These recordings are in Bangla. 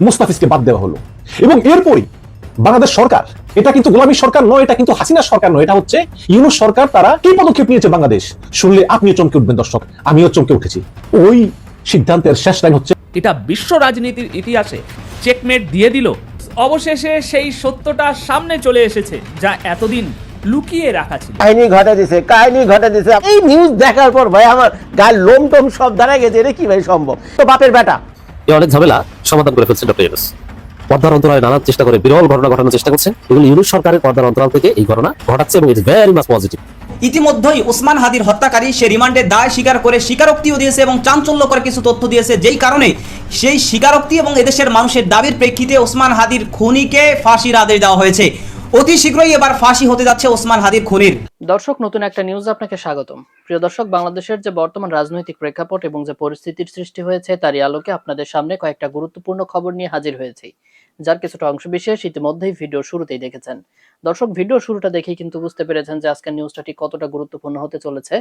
মুস্তাফিজকে বাদ দেওয়া হলো এবং এরপরই বাংলাদেশ সরকার, এটা কিন্তু গোলামী সরকার নয়, এটা কিন্তু হাসিনা সরকার নয়, এটা হচ্ছে ইউনূস সরকার, তারা কি পদক্ষেপ নিয়েছে বাংলাদেশ শুনলে আপনিও চমকে উঠবেন দর্শক, আমিও চমকে উঠেছি। ওই সিদ্ধান্তের শেষ লাইন হচ্ছে, এটা বিশ্ব রাজনীতির ইতিহাসে চেকমেট দিয়ে দিল। অবশেষে সেই সত্যটা সামনে চলে এসেছে যা এতদিন লুকিয়ে রাখা ছিল। কাহিনী ঘটে দিছে। এই নিউজ দেখার পর ভাই আমার গায়ের লোম টোম সব দাঁড়ায় গেছে। এটা কি ভাই সম্ভব? তো বাপের বেটা এই অনেক ঝামেলা সমাধান করে ফেলছে ডক্টর ইউনূস। পর্দার অন্তরালে নানান চেষ্টা করে বিরল ঘটনা ঘটানোর চেষ্টা করছে। এগুলো ইউনূস সরকারের পর্দার অন্তরাল থেকে এই ঘটনা ঘটাচ্ছে এবং ইটস ভেরি মাচ পজিটিভ। ইতিমধ্যেই ওসমান হাদির হত্যাকারী সে রিমান্ডের দায় স্বীকার করে স্বীকারোক্তিও দিয়েছে এবং চাঞ্চল্যকর কিছু তথ্য দিয়েছে, যেই কারণে সেই স্বীকারোক্তি এবং এদেশের মানুষের দাবির প্রেক্ষিতে ওসমান হাদির খুনিকে ফাঁসির আদেশ দেওয়া হয়েছে। অতি শীঘ্রই এবার ফাঁসি হতে যাচ্ছে ওসমান হাদির খুনির। দর্শক, নতুন একটা নিউজ আপনাকে স্বাগতম। প্রিয় দর্শক, বাংলাদেশের যে বর্তমান রাজনৈতিক প্রেক্ষাপট এবং যে পরিস্থিতির সৃষ্টি হয়েছে তারই আলোকে আপনাদের সামনে কয়েকটা গুরুত্বপূর্ণ খবর নিয়ে হাজির হয়েছি, যার কিছুটা অংশবিশেষ ইতিমধ্যেই ভিডিও শুরুতেই দেখেছেন। দর্শক, ভিডিও শুরুটা দেখেই কিন্তু বুঝতে পেরেছেন যে আজকের নিউজটা ঠিক কতটা গুরুত্বপূর্ণ হতে চলেছে।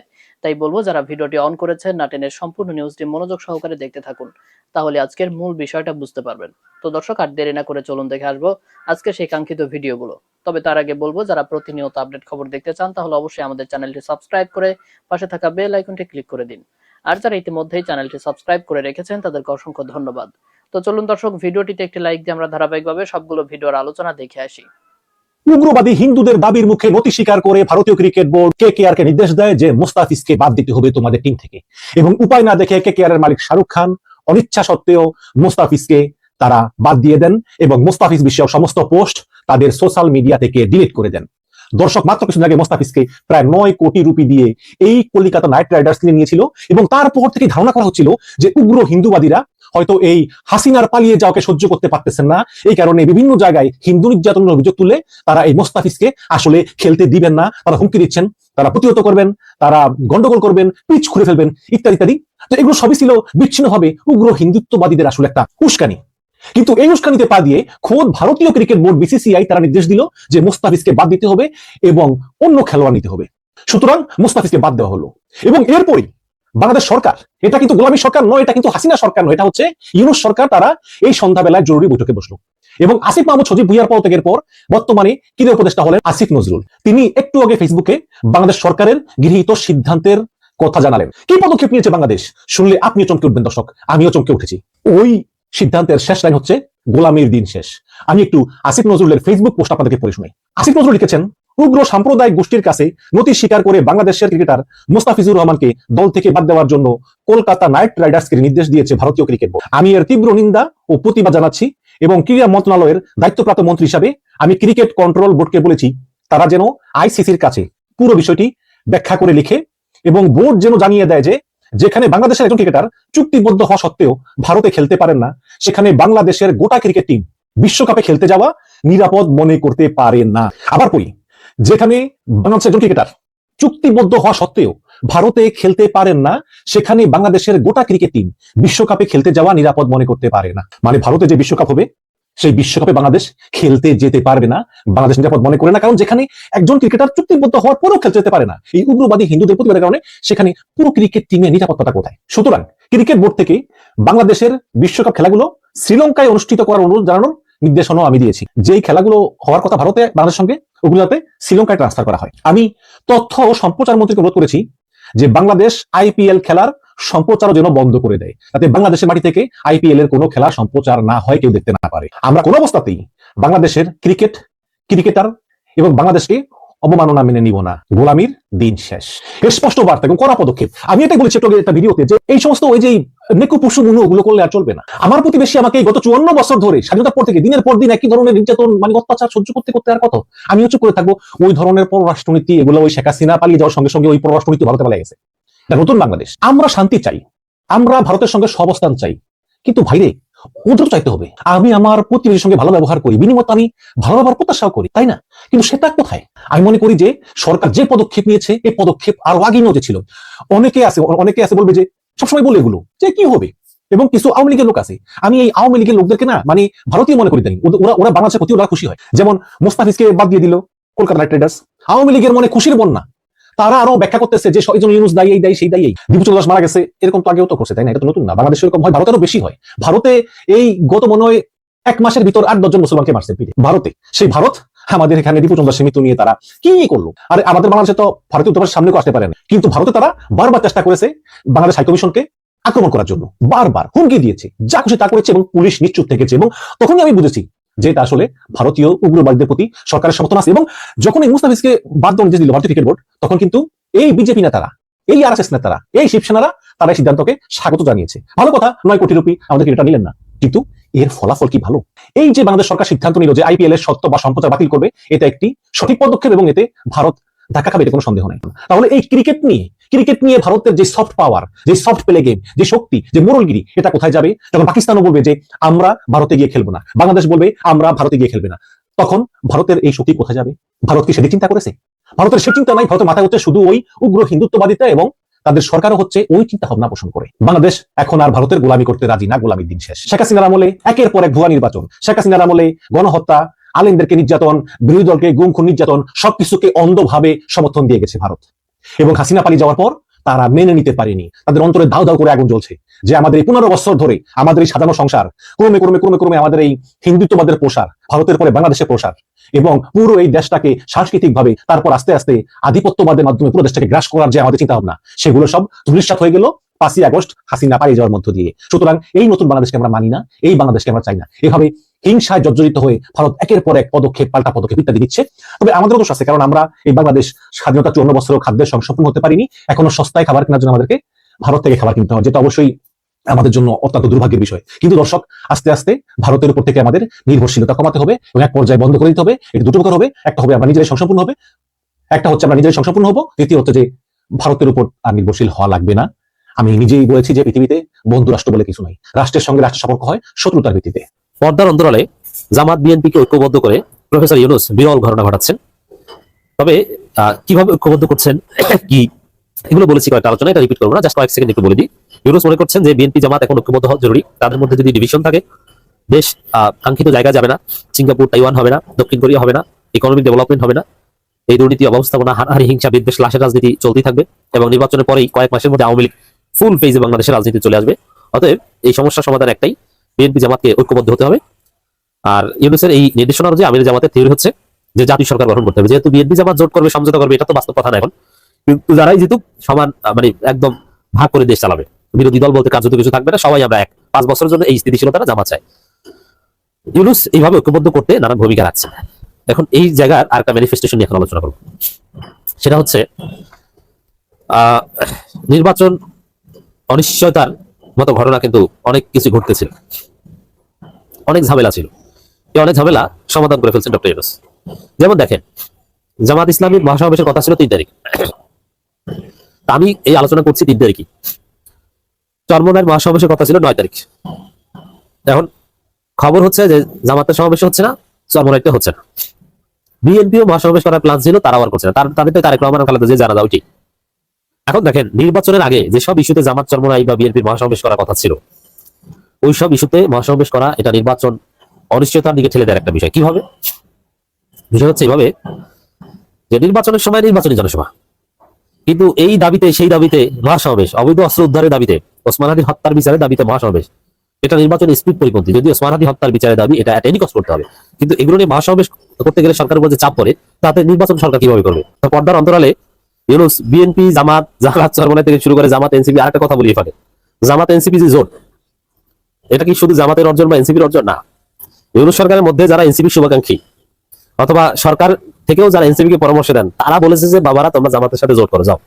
তাই বলবো, যারা ভিডিওটি অন করেছেন না টেনে সম্পূর্ণ নিউজটি মনোযোগ সহকারে দেখতে থাকুন, তাহলে আজকের মূল বিষয়টা বুঝতে পারবেন। তো দর্শক, আর দেরি না করে চলুন দেখে আসবো আজকে সেই কাঙ্ক্ষিত ভিডিওগুলো। তবে তার আগে বলবো, যারা প্রতিনিয়ত আপডেট খবর দেখতে চান তাহলে অবশ্যই আমাদের চ্যানেলটি সাবস্ক্রাইব করে পাশে থাকা বেল আইকনটি ক্লিক করে দিন। আর যারা ইতিমধ্যেই চ্যানেলটি সাবস্ক্রাইব করে রেখেছেন তাদেরকে অসংখ্য ধন্যবাদ। তো চলুন দর্শক, ভিডিওটিতে একটি লাইক দিয়ে আমরা ধারাবাহিকভাবে সবগুলো ভিডিওর আলোচনা দেখে আসি। উগ্রবাদী হিন্দুদের দাবির মুখে নতি স্বীকার করে ভারতীয় ক্রিকেট বোর্ড কেকেআর কে নির্দেশ দেয় যে মুস্তাফিজকে বাদ দিতে হবে তোমাদের টিম থেকে, এবং উপায় না দেখে কেকেআর এর মালিক শাহরুখ খান অনিচ্ছা সত্ত্বেও মুস্তাফিজকে তারা বাদ দিয়ে দেন এবং মুস্তাফিজ বিষয়ক সমস্ত পোস্ট তাদের সোশ্যাল মিডিয়া থেকে ডিলিট করে দেন। দর্শক, মাত্র কিছুদিন আগে মুস্তাফিজকে প্রায় 9 কোটি রুপি দিয়ে এই কলকাতা নাইট রাইডার্স কিনে নিয়েছিল এবং তারপর থেকে ধারণা করা হচ্ছিল যে উগ্র হিন্দুবাদীরা হয়তো এই হাসিনার পালিয়ে যাওয়াকে সহ্য করতে পারতেছেন না, এই কারণে বিভিন্ন জায়গায় হিন্দু নির্যাতনের অভিযোগ তুলে তারা এই মুস্তাফিজকে আসলে খেলতে দিবেন না, তারা হুমকি দিচ্ছেন, তারা প্রতিহত করবেন, তারা গন্ডগোল করবেন, পিচ খুলে ফেলবেন ইত্যাদি ইত্যাদি। তো এগুলো সবই ছিল বিচ্ছিন্নভাবে উগ্র হিন্দুত্ববাদীদের আসলে একটা উস্কানি। কিন্তু এই উস্কানিতে পা দিয়ে খোদ ভারতীয় ক্রিকেট বোর্ড বিসিসিআই তারা নির্দেশ দিল যে মুস্তাফিজকে বাদ দিতে হবে এবং অন্য খেলোয়াড় নিতে হবে। সুতরাং মুস্তাফিজকে বাদ দেওয়া হলো এবং এরপরই বাংলাদেশ সরকার, এটা কিন্তু গোলামী সরকার নয়, এটা কিন্তু হাসিনা সরকার নয়, এটা হচ্ছে ইউনূস সরকার, তারা এই সন্ধ্যাবেলায় জরুরি বৈঠকে বসলো এবং আসিফ মাহমুদ সজীব ভুইয়ার পদত্যাগের পর বর্তমানে ক্রীড়া উপদেষ্টা হলেন আসিফ নজরুল। তিনি একটু আগে ফেসবুকে বাংলাদেশ সরকারের গৃহীত সিদ্ধান্তের কথা জানালেন। কি পদক্ষেপ নিয়েছে বাংলাদেশ শুনলে আপনিও চমকে উঠবেন দর্শক, আমিও চমকে উঠেছি। ওই সিদ্ধান্তের শেষ লাইন হচ্ছে, গোলামীর দিন শেষ। আমি একটু আসিফ নজরুলের ফেসবুক পোস্ট আপনাদেরকে পড়ে শুনাই। আসিফ নজরুল লিখেছেন, উগ্র সাম্প্রদায়িক গোষ্ঠীর কাছে নতি স্বীকার করে বাংলাদেশের ক্রিকেটার মুস্তাফিজুর রহমানকে দল থেকে বাদ দেওয়ার জন্য কলকাতা নাইট রাইডার্সকে নির্দেশ দিয়েছে ভারতীয় ক্রিকেট বোর্ড। আমি এর তীব্র নিন্দা ও প্রতিবাদ জানাচ্ছি এবং ক্রীড়া মন্ত্রণালয়ের দায়িত্বপ্রাপ্ত মন্ত্রী হিসাবে আমি ক্রিকেট কন্ট্রোল বোর্ডকে বলেছি তারা যেন আইসিসির কাছে পুরো বিষয়টি ব্যাখ্যা করে লিখে এবং বোর্ড যেন জানিয়ে দেয় যে যেখানে বাংলাদেশের একজন ক্রিকেটার চুক্তিবদ্ধ হওয়া সত্ত্বেও ভারতে খেলতে পারেন না, সেখানে বাংলাদেশের গোটা ক্রিকেট টিম বিশ্বকাপে খেলতে যাওয়া নিরাপদ মনে করতে পারে না। আবার পড়ি, যেখানে বাংলাদেশের একজন ক্রিকেটার চুক্তিবদ্ধ হওয়া সত্ত্বেও ভারতে খেলতে পারেন না, সেখানে বাংলাদেশের গোটা ক্রিকেট টিম বিশ্বকাপে খেলতে যাওয়া নিরাপদ মনে করতে পারে না। মানে ভারতে যে বিশ্বকাপ হবে সেই বিশ্বকাপে বাংলাদেশ খেলতে যেতে পারবে না, বাংলাদেশ নিরাপদ মনে করে না, কারণ যেখানে একজন ক্রিকেটার চুক্তিবদ্ধ হওয়ার পরেও খেলতে যেতে পারে না এই উগ্রবাদী হিন্দুদের প্রতিবাদের কারণে, সেখানে পুরো ক্রিকেট টিমের নিরাপত্তাটা কোথায়? সুতরাং ক্রিকেট বোর্ড থেকে বাংলাদেশের বিশ্বকাপ খেলাগুলো শ্রীলঙ্কায় অনুষ্ঠিত করার অনুরোধ জানানোর নির্দেশনাও আমি দিয়েছি। যেই খেলাগুলো হওয়ার কথা ভারতে বাংলাদেশের সঙ্গে, ওগুলো যাতে শ্রীলঙ্কায় ট্রান্সফার করা হয়। আমি তথ্য ও সম্প্রচার মন্ত্রীকে অনুরোধ করেছি যে বাংলাদেশ আইপিএল খেলার সম্প্রচারও যেন বন্ধ করে দেয়, যাতে বাংলাদেশের মাটি থেকে আইপিএল এর কোনো খেলা সম্প্রচার না হয়, কেউ দেখতে না পারে। আমরা কোনো অবস্থাতেই বাংলাদেশের ক্রিকেটার এবং বাংলাদেশকে অবমাননা মেনে নিব না। গোলামীর দিন শেষ, এর স্পষ্ট বার্তা এবং কড়া পদক্ষেপ। আমি এটাই বলেছি একটা ভিডিওতে যে এই সমস্ত ওই যে নেকু পশু মুনু ওগুলো করলে আর চলবে না। আমার প্রতিবেশী আমাকে গত 54 বছর ধরে স্বাধীনতার পর থেকে দিনের পর দিন একই ধরনের নির্যাতন মানে অত্যাচার সহ্য করতে করতে আর কত আমিও চুপ করে থাকবো? ওই ধরনের পররাষ্ট্রনীতি এগুলো ওই শেখ হাসিনা পালিয়ে যাওয়ার সঙ্গে সঙ্গে ওই পররাষ্ট্রনীতি ভারতে পালিয়ে গেছে। নতুন বাংলাদেশ, আমরা শান্তি চাই, আমরা ভারতের সঙ্গে সহাবস্থান চাই, কিন্তু ভাইরে ওদের চাইতে হবে আমি আমার প্রতিবেশীর সঙ্গে ভালো ব্যবহার করি, বিনিময়ে আমি ভালো ব্যবহার প্রত্যাশাও করি, তাই না? কিন্তু সেটা কোথায়? আমি মনে করি যে সরকার যে পদক্ষেপ নিয়েছে এই পদক্ষেপ আরো আগে নিয়ে ছিল। অনেকে আছে বলবে যে সবসময় বলে এগুলো যে কি হবে, এবং কিছু আওয়ামী লীগের লোক আছে, আমি এই আওয়ামী লীগের লোকদেরকে না মানে ভারতীয় মনে করি, ওরা বাংলাদেশের প্রতি ওরা খুশি হয়। যেমন মুস্তাফিজকে বাদ দিয়ে দিল কলকাতা নাইট রাইডার্স, আওয়ামী লীগের মনে খুশির বন্যা, তারা আরো ব্যাখ্যা করতেছে যে এই জন্য ইউনূস দায়ী, এই দায়ী, সেই দায়ী, দীপুচন্দ্র দাস মারা গেছে, এরকম তো আগেও তো করছে, তাই না? এটা তো নতুন না, বাংলাদেশে এরকম হয়, ভারতেরও বেশি হয়। ভারতে এই গত মনে হয় 1 মাসের ভিতর 8-10 জন মুসলমানকে মারছে পিঠে ভারতে। সেই ভারত আমাদের এখানে রিপুচন্দ্র সীমিত নিয়ে তারা কি করলো? আর আমাদের বাংলাদেশে তো ভারতীয় দূতাবাসের সামনে আসতে পারে না, কিন্তু ভারতে তারা বারবার চেষ্টা করেছে বাংলাদেশ হাইকমিশনকে আক্রমণ করার জন্য, বারবার হুমকি দিয়েছে, যা খুশি তা করেছে এবং পুলিশ নিশ্চুপ থেকেছে। এবং তখনই আমি বুঝেছি যে এটা আসলে ভারতীয় উগ্রবাদীদের প্রতি সরকারের সমর্থন আছে। এবং যখন এই মুস্তাফিজকে বাদ দেওয়ার নির্দেশ দিল ভারতীয় ক্রিকেট বোর্ড, তখন কিন্তু এই বিজেপি নেতারা, এই আরএসএস নেতারা, এই শিবসেনারা তারা এই সিদ্ধান্তকে স্বাগত জানিয়েছে। ভালো কথা, 9 কোটি রুপি আমাদের এটা নিলেন না, কিন্তু এর ফলাফল কি ভালো? এই যে বাংলাদেশ সরকার সিদ্ধান্ত নিল যে আইপিএল এর সত্ত্ব বা সম্প্রচার বাতিল করবে, এটা একটি সঠিক পদক্ষেপ এবং এতে ভারত ধাক্কা খাবে, এতে কোনো সন্দেহ নেই। তাহলে এই ক্রিকেট নিয়ে ভারতের যে সফট পাওয়ার, যে সফট প্লে গেম, যে শক্তি, যে মোরলগিরি, এটা কোথায় যাবে? যখন পাকিস্তানও বলবে যে আমরা ভারতে গিয়ে খেলবো না, বাংলাদেশ বলবে আমরা ভারতে গিয়ে খেলবে না, তখন ভারতের এই শক্তি কোথায় যাবে? ভারত কি সেটি চিন্তা করেছে? ভারতের সে চিন্তা নাই। ভারতের মাথায় হচ্ছে শুধু ওই উগ্র হিন্দুত্ববাদিতা, এবং তাদের সরকারও হচ্ছে ওই চিন্তা ভাবনা পোষণ করে। বাংলাদেশ এখন আর ভারতের গোলামি করতে রাজি না, গোলামির দিন শেষ। শেখ হাসিনার আমলে একের পর এক ভুয়া নির্বাচন, শেখ হাসিনার আমলে গণহত্যা, আলেমদেরকে নির্যাতন, বিরোধী দলকে গুম খুন নির্যাতন, সবকিছুকে অন্ধভাবে সমর্থন দিয়ে গেছে ভারত। এবং হাসিনা পালিয়ে যাওয়ার পর তারা মেনে নিতে পারেনি, তাদের অন্তরে দাউ দাউ করে আগুন জ্বলছে যে আমাদের এই 15 বছর ধরে আমাদের এই সাজানো সংসার ক্রমে ক্রমে ক্রমে ক্রমে আমাদের এই হিন্দুত্ববাদের প্রসার, ভারতের পরে বাংলাদেশের প্রসার, এবং পুরো এই দেশটাকে সাংস্কৃতিক ভাবে, তারপর আস্তে আস্তে আধিপত্যবাদের মাধ্যমে পুরো দেশটাকে গ্রাস করার যে আমাদের চিন্তা ভাবনা, সেগুলো সব ধূলিসাৎ হয়ে গেল 5ই আগস্ট হাসিনা পালিয়ে যাওয়ার মধ্য দিয়ে। সুতরাং এই নতুন বাংলাদেশকে আমরা মানি না, এই বাংলাদেশকে আমরা চাই না। এভাবে হিংসায় জর্জরিত হয়ে ভারত একের পর এক পদক্ষেপ, পাল্টা পদক্ষেপ ইত্যাদি দিচ্ছে। তবে আমাদেরও দোষ আছে, কারণ আমরা এই বাংলাদেশ স্বাধীনতা 54 বছরেও খাদ্যের সংসম্পূর্ণ হতে পারিনি। এখনো সস্তায় খাবার কেনার জন্য আমাদেরকে ভারত থেকে খাবার কিনতে হয়, যেটা অবশ্যই আমাদের জন্য অত্যন্ত দুর্ভাগ্যের বিষয়। কিন্তু দর্শক, আস্তে আস্তে ভারতের উপর থেকে আমাদের নির্ভরশীলতা কমাতে হবে এবং এক পর্যায়ে বন্ধ করে দিতে হবে। এটা দুটো প্রকার হবে, একটা হবে আমরা নিজেরাই সংসম্পূর্ণ হবে, একটা হচ্ছে আমরা নিজেরাই সংসম্পূর্ণ হবো, দ্বিতীয় হচ্ছে যে ভারতের উপর আর নির্ভরশীল হওয়া লাগবে না। আমি নিজেই বলেছি যে পৃথিবীতে বন্ধু রাষ্ট্র বলে কিছু নাই, রাষ্ট্রের সঙ্গে রাষ্ট্রের সম্পর্ক হয় শত্রুতার ভিত্তিতে। পর্দার অন্তরালে জামাত বিএনপিকে ঐক্যবদ্ধ করে প্রফেসর ইউনূস বিরল ঘটনা ঘটাচ্ছেন। তবে কিভাবে ঐক্যবদ্ধ করছেন কি, এগুলো বলেছি কয়েকটা আলোচনা, এটা রিপিট করবো না, জাস্ট কয়েক সেকেন্ড একটু বলে দিই। ইউনূস মনে করছেন যে বিএনপি জামাত এখন ঐক্যবদ্ধ হওয়া জরুরি। তাদের মধ্যে যদি ডিভিশন থাকে, দেশ কাঙ্ক্ষিত জায়গা যাবে না, সিঙ্গাপুর তাইওয়ান হবে না, দক্ষিণ কোরিয়া হবে না, ইকোনমিক ডেভেলপমেন্ট হবে না, এই দুর্নীতি, অব্যবস্থাপনা, হানাহানি, হিংসা, বিদ্বেষ, লাশের রাজনীতি চলতেই থাকবে, এবং নির্বাচনের পরেই কয়েক মাসের মধ্যে আওয়ামী লীগ ফুল ফেজে বাংলাদেশের রাজনীতি চলে আসবে। অতএব এই সমস্যার সমাধান একটাই, বিএনপি জামাতকে ঐক্যবদ্ধ হতে হবে। আর ইউনূসের এই নির্দেশনা অনুযায়ী আমির জামাতের থিওরি হচ্ছে যে জাতীয় সরকার গঠন করতে হবে। যেহেতু বিএনপি জামাত জোট করবে, সমঝোতা করবে, এটা তো বাস্তব কথা না এখন, কিন্তু যারাই জিতুক সমান, মানে একদম ভাগ করে দেশ চালাবে, বিরোধী দল বলতে কার্যত কিছু থাকবে না, সবাই আমরা এক। 5 বছরের জন্য এই স্থিতিশীলতাটা জামাত চায়। ইউনূস এইভাবে ঐক্যবদ্ধ করতে নানান ভূমিকা রাখছে। এখন এই জায়গার আরেকটা ম্যানিফেস্টেশন নিয়ে এখন আলোচনা করব, সেটা হচ্ছে নির্বাচন অনিশ্চয়তার মতো ঘটনা কিন্তু অনেক কিছু ঘটতেছিল, অনেক ঝামেলা ছিল। এই অনেক ঝামেলা সমাধান করে ফেলছেন ডক্টর ইউনূস। যেমন দেখেন, জামাত ইসলামীর মহাসমাবেশের কথা ছিল 3 তারিখ, আমি এই আলোচনা করছি 3 তারিখই। চরমনাইয়ের মহাসমাবেশের কথা ছিল 9 তারিখ। এখন খবর হচ্ছে যে জামাতের সমাবেশ হচ্ছে না, চরমনাইতে হচ্ছে না। বিএনপিও মহাসমাবেশ করার প্ল্যান ছিল, তারাও আর করছে না। তাদের তো তারেক রহমান খালেদা জিয়া জানা দাও ঠিক। এখন দেখেন, নির্বাচনের আগে যেসব ইস্যুতে জামাত, চরমনাই বা বিএনপির মহাসমাবেশ করার কথা ছিল, ওই সব ইস্যুতে মহাসমাবেশ করা, এটা নির্বাচন অনিশ্চয়তার দিকে ঠেলে দেওয়ার একটা বিষয়। কিভাবে? বিষয় হচ্ছে এইভাবে যে নির্বাচনের সময় নির্বাচনী জনসভা, কিন্তু এই দাবিতে সেই দাবিতে মহাসমাবেশ, অবৈধ অস্ত্র উদ্ধারের দাবিতে, ওসমান হাদির হত্যার বিচারের দাবিতে মহাসমাবেশ, এটা নির্বাচন স্পিড পরিপন্থী। যদি ওসমান হাদি হত্যার বিচারের দাবি, এটা এনি কষ্ট করতে হবে, কিন্তু এগুলো নিয়ে মহাসমাবেশ করতে গেলে সরকারের উপর যে চাপ পড়ে, তাতে নির্বাচন সরকার কিভাবে করবে? তো পর্দার অন্তরালে ইউনূস বিএনপি, জামাত, চরমনাই থেকে শুরু করে জামাত, এনসিপি, আরেকটা কথা বলিয়ে ফেলে, জামাত এনসিপি যে জোট, এটা কি শুধু জামাতের অর্জন বা এনসিপির অর্জন? না, ইউনূস সরকারের মধ্যে যারা এনসিপি শুভাকাঙ্ক্ষী অথবা সরকার থেকেও যারা এনসিপি কে পরামর্শ দেন, তারা বলেছে যে বাবারা তোমরা জামাতের সাথে জোট করে যাও।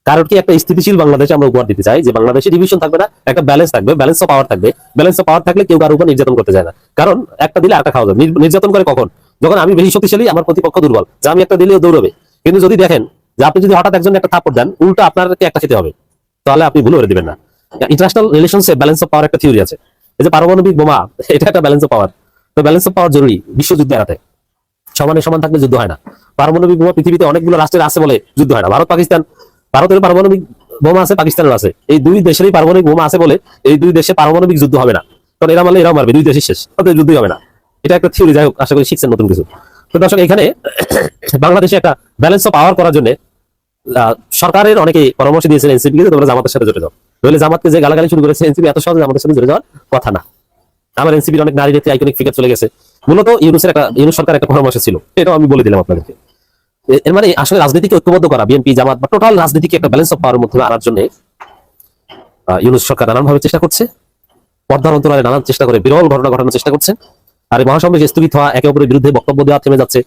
কারণ কি, একটা স্থিতিশীল বাংলাদেশে আমরা উপহার দিতে চাই, যে বাংলাদেশে ডিভিশন থাকবে না, একটা ব্যালেন্স থাকবে, ব্যালেন্স অফ পাওয়ার থাকবে। ব্যালেন্স অফ পাওয়ার থাকলে কেউ কারোর উপর নির্যাতন করতে যায় না, কারণ একটা দিলে একটা খাওয়া যাবে। নির্যাতন করে কখন? যখন আমি বেশি শক্তিশালী, আমার প্রতিপক্ষ দুর্বল, যে আমি একটা দিলেও দৌড়বে। কিন্তু যদি দেখেন যে আপনি যদি হঠাৎ একজন একটা থাপ্পড় দেন, উল্টো আপনাকে একটা খেতে হবে, তাহলে আপনি ভুল করে দিবেন না। ইন্টারন্যাশনাল রিলেশনসে ব্যালেন্স অফ পাওয়ার একটা থিওরি আছে, এই যে পারমাণবিক বোমা, এটা একটা ব্যালেন্স অফ পাওয়ার। তো ব্যালেন্স অফ পাওয়ার জরুরি বিশ্বযুদ্ধ এড়াতে। সমানে সমান থাকলে যুদ্ধ হয় না। পারমাণবিক বোমা পৃথিবীতে অনেকগুলো রাষ্ট্রের আছে বলে যুদ্ধ হয় না। ভারত পাকিস্তান, ভারতের পারমাণবিক বোমা আছে, পাকিস্তানের আছে, এই দুই দেশেরই পারমাণবিক বোমা আছে বলে এই দুই দেশে পারমাণবিক যুদ্ধ হবে না, কারণ এরা মারলে এরাও মারবে, দুই দেশই শেষ, তাদের যুদ্ধই হবে না। এটা একটা থিওরি। যাই হোক, আশা করি শিখছেন নতুন কিছু। তো দর্শক, এখানে বাংলাদেশে একটা ব্যালেন্স অফ পাওয়ার করার জন্য সরকারের অনেকে পরামর্শ দিয়েছেন এনসিপি কে, তোমরা জামাতের সাথে জুড়ে যাও। নইলে জামাতকে যে গালাগালি শুরু করেছে এনসিপি, এত সহজে জামাতের সাথে জুড়ে যাওয়ার কথা না। আমার এনসিপির অনেক নারী নেত্রী আইকনিক ফিগার চলে গেছে, মূলত ইউনূস সরকার একটা পরামর্শ ছিল, এটাও আমি বলে দিলাম আপনাদেরকে। এর মানে আসলে রাজনীতিকে ঐক্যবদ্ধ করা, বিএনপি জামাত বা টোটাল রাজনীতিকে একটা ব্যালেন্স অফ পাওয়ার মধ্যে আনার জন্য ইউনূস সরকার নানানভাবে চেষ্টা করছে, পর্দার অন্তরালে নানান চেষ্টা করে বিরল ঘটনা ঘটানোর চেষ্টা করছে। আর এই মহাসমাবেশ স্থগিত হওয়া, একে অপরের বিরুদ্ধে বক্তব্য দেওয়া থেমে যাচ্ছে,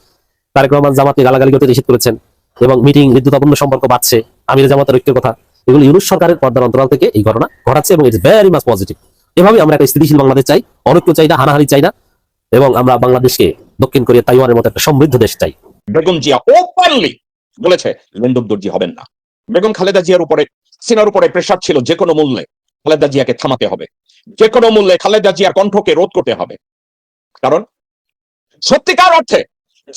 তারেক রহমান জামাতকে গালাগালি করতে নিষেধ করেছেন এবং মিটিং বিদ্যুতাপূর্ণ সম্পর্ক বাড়ছে, আমির জামাতের ঐক্যের কথা, এগুলো ইউনূস সরকারের পর্দার অন্তরাল থেকে এই ঘটনা ঘটাচ্ছে এবং ইটস ভেরি মাচ পজিটিভ। এভাবে আমরা একটা স্থিতিশীল বাংলাদেশ চাই, অনৈক্য চাই না, হানাহানি চাই না, এবং আমরা বাংলাদেশকে দক্ষিণ কোরিয়া তাইওয়ানের মতো একটা সমৃদ্ধ দেশ চাই। বেগম জিয়া ওপেনলি বলেছে লেন্দুব দর্জি হবেন না। বেগম খালেদা জিয়ার উপরে, সিনার উপরে প্রেসার ছিল যে কোনো মূল্যে খালেদা জিয়াকে থামাতে হবে, যে কোনো মূল্যে খালেদা জিয়ার কণ্ঠকে রোধ করতে হবে। কারণ সত্যিকার অর্থে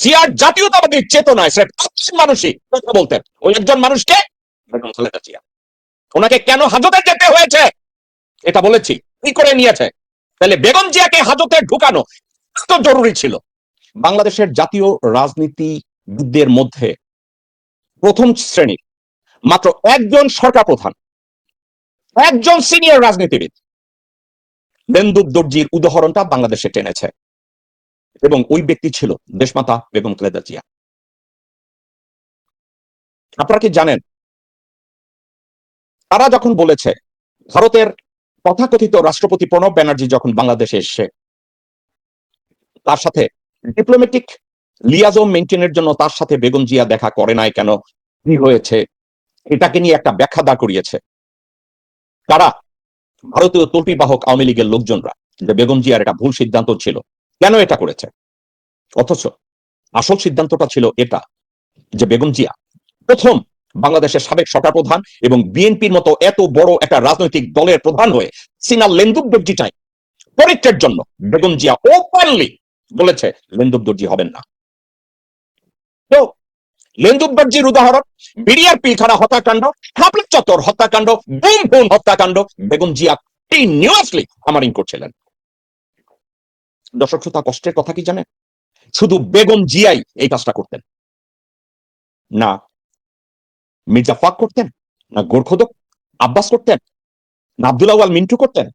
জিয়ার জাতীয়তাবাদী চেতনায় সে প্রত্যেক মানুষই কথা বলতেন। ওই একজন মানুষকে বেগম খালেদা জিয়া, ওনাকে কেন হাজতে যেতে হয়েছে এটা বলেছি, কি করে নিয়েছে। তাহলে বেগম জিয়াকে হাজতে ঢুকানো এত জরুরি ছিল। বাংলাদেশের জাতীয় রাজনীতিবিদদের মধ্যে প্রথম শ্রেণীর মাত্র একজন সরকার প্রধান, একজন সিনিয়র রাজনীতিবিদ লেন্দুব দর্জির উদাহরণটা বাংলাদেশে টেনেছে, এবং ওই ব্যক্তি ছিল দেশমাতা বেগম খালেদা জিয়া। আপনারা কি জানেন, তারা যখন বলেছে, ভারতের তথাকথিত রাষ্ট্রপতি প্রণব ব্যানার্জি যখন বাংলাদেশে এসে তার সাথে ডিপ্লোম্যাটিক লিয়াজম মেনটেনের জন্য তার সাথে বেগম জিয়া দেখা করে নাই কেন, কি হয়েছে, এটাকে নিয়ে একটা ব্যাখ্যা দাঁড় করিয়েছে তারা, ভারতীয় তল্পি বাহক আওয়ামী লীগের লোকজনরা, যে বেগম জিয়ার এটা ভুল সিদ্ধান্ত ছিল, কেন এটা করেছে। অথচ আসল সিদ্ধান্তটা ছিল এটা, যে বেগম জিয়া প্রথম বাংলাদেশের সাবেক সরকার প্রধান এবং বিএনপির মতো এত বড় একটা রাজনৈতিক দলের প্রধান হয়ে সিনা লেন্দুব দর্জিটাই পরিত্যাগের জন্য বেগম জিয়া ওপেনলি বলেছে লেন্দুব দর্জি হবেন না। তো লেন্দুব দর্জির উদাহরণ বিডিআর পিলখানা হত্যাকাণ্ড, হাবলু চত্বর হত্যাকাণ্ড, বুম বুম হত্যাকাণ্ড, বেগম জিয়া কন্টিনিউয়াসলি হামারিং করছিলেন। দর্শক শ্রোতা, কষ্টের কথা কি জানেন, শুধু বেগম জিয়াই এই কাজটা করতেন না, মির্জা ফাক করতেন না, গোরখোদক আব্বাস করতেন না, আব্দুল আউয়াল মিন্টু করতেন।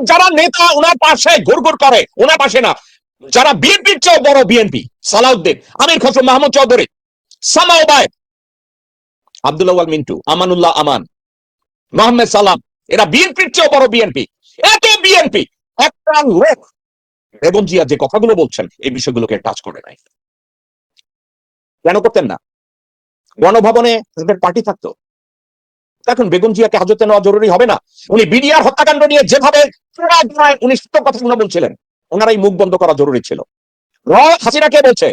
যারা নেতা ওনার পাশে ঘুরঘুর করে, ওনার পাশে না, যারা বিএনপির চেয়ে বড় বিএনপি, সালাউদ্দিন, আমির খসরু মাহমুদ চৌধুরী, সামা ওবায়েদ, আব্দুল আউয়াল মিন্টু, আমানুল্লাহ আমান, মোহাম্মদ সালাম, এরা বিএনপির চেয়ে বড় বিএনপি। এত বিএনপি একটা লোক বেগম জিয়া যে কথাগুলো বলছেন এই বিষয়গুলোকে টাচ করে নাই। কেন করতেন না? গণভবনে তাদের পার্টি থাকতো। এখন বেগম জিয়াকে হাজতে নেওয়া জরুরি হবে না? উনি বিডিআর হত্যাকাণ্ড নিয়ে যেভাবে উনি সত্য কথাগুলো বলছিলেন, ওনারাই মুখ বন্ধ করা জরুরি ছিল। হাসিনাকে বলছে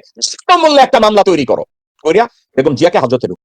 মূল্যে একটা মামলা তৈরি করো, করিয়া বেগম জিয়াকে হাজতে ঢুক।